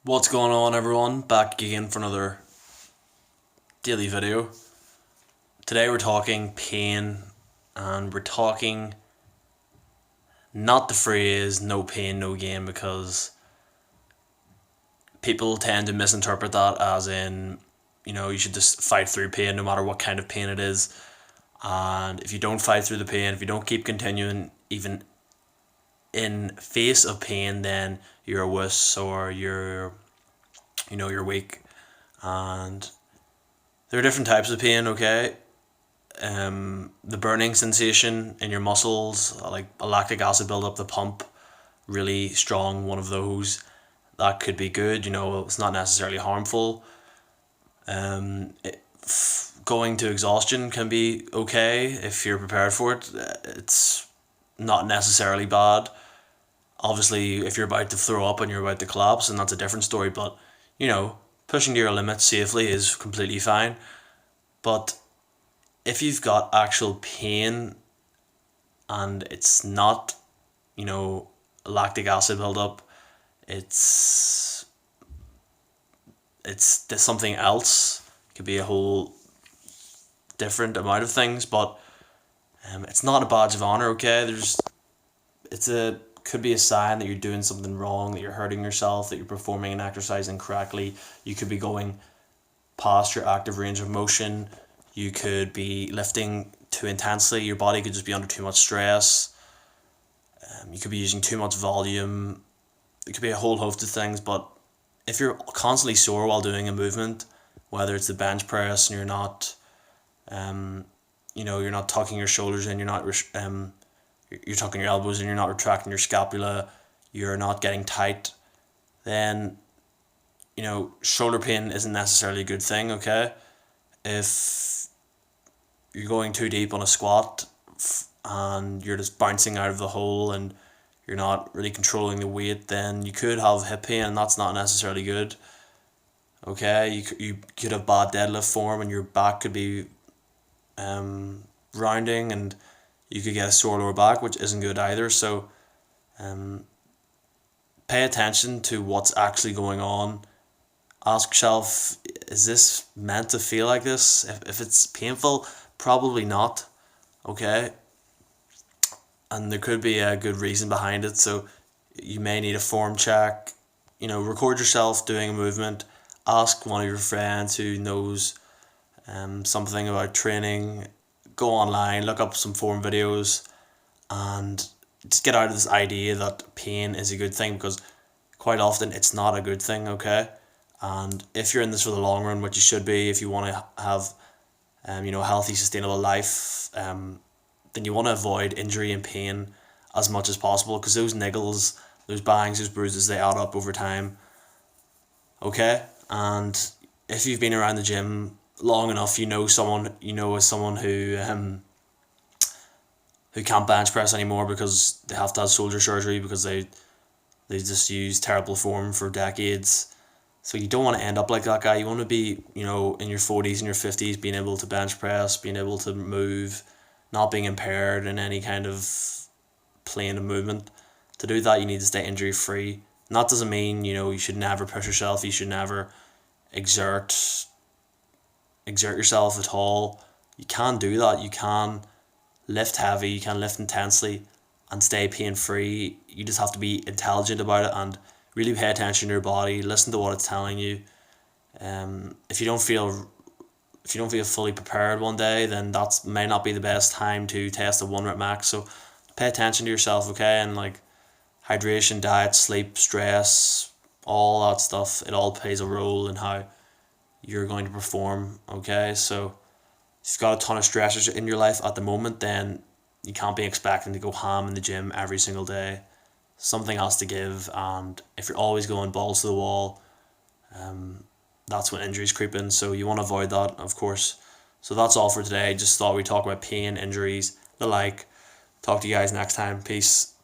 What's going on, everyone? Back again for another daily video. Today we're talking pain, and we're talking not the phrase no pain no gain, because people tend to misinterpret that as in, you should just fight through pain no matter what kind of pain it is. And if you don't fight through the pain, if you don't keep continuing even in face of pain, then you're a wuss, or you're weak. And there are different types of pain, okay? The burning sensation in your muscles, like a lactic acid buildup, the pump, really strong, one of those. That could be good, it's not necessarily harmful. Going to exhaustion can be okay if you're prepared for it. It's not necessarily bad. Obviously, if you're about to throw up and you're about to collapse, and that's a different story, but, pushing to your limits safely is completely fine. But if you've got actual pain and it's not, lactic acid buildup, it's something else. It could be a whole different amount of things, but it's not a badge of honor. Okay, could be a sign that you're doing something wrong, that you're hurting yourself, that you're performing an exercise incorrectly. You could be going past your active range of motion. You could be lifting too intensely. Your body could just be under too much stress. You could be using too much volume. It could be a whole host of things. But if you're constantly sore while doing a movement, whether it's the bench press and you're not tucking your shoulders in, you're tucking your elbows and you're not retracting your scapula, you're not getting tight, then, shoulder pain isn't necessarily a good thing, okay? If you're going too deep on a squat and you're just bouncing out of the hole and you're not really controlling the weight, then you could have hip pain, and that's not necessarily good, okay? You could have bad deadlift form and your back could be rounding, and you could get a sore lower back, which isn't good either. So pay attention to what's actually going on. Ask yourself, is this meant to feel like this? If it's painful, probably not, okay? And there could be a good reason behind it, so you may need a form check. Record yourself doing a movement. Ask one of your friends who knows something about training. Go online, look up some form videos, and just get out of this idea that pain is a good thing, because quite often it's not a good thing, okay? And if you're in this for the long run, which you should be, if you want to have a healthy, sustainable life, then you want to avoid injury and pain as much as possible, because those niggles, those bangs, those bruises, they add up over time, okay? And if you've been around the gym long enough, as someone who can't bench press anymore because they have to have shoulder surgery, because they just use terrible form for decades. So you don't want to end up like that guy. You want to be, in your 40s and your 50s, being able to bench press, being able to move, not being impaired in any kind of plane of movement. To do that, you need to stay injury free. And that doesn't mean, you should never push yourself. You should never exert yourself at all. You can do that. You can lift heavy, you can lift intensely and stay pain free. You just have to be intelligent about it and really pay attention to your body, listen to what it's telling you. If you don't feel fully prepared one day, then that may not be the best time to test a 1 rep max. So pay attention to yourself, okay? And hydration, diet, sleep, stress, all that stuff, it all plays a role in how you're going to perform, okay? So if you've got a ton of stressors in your life at the moment, then you can't be expecting to go ham in the gym every single day. Something has to give, and if you're always going balls to the wall, that's when injuries creep in, so you want to avoid that, of course. So that's all for today. Just thought we'd talk about pain, injuries, the like. Talk to you guys next time. Peace.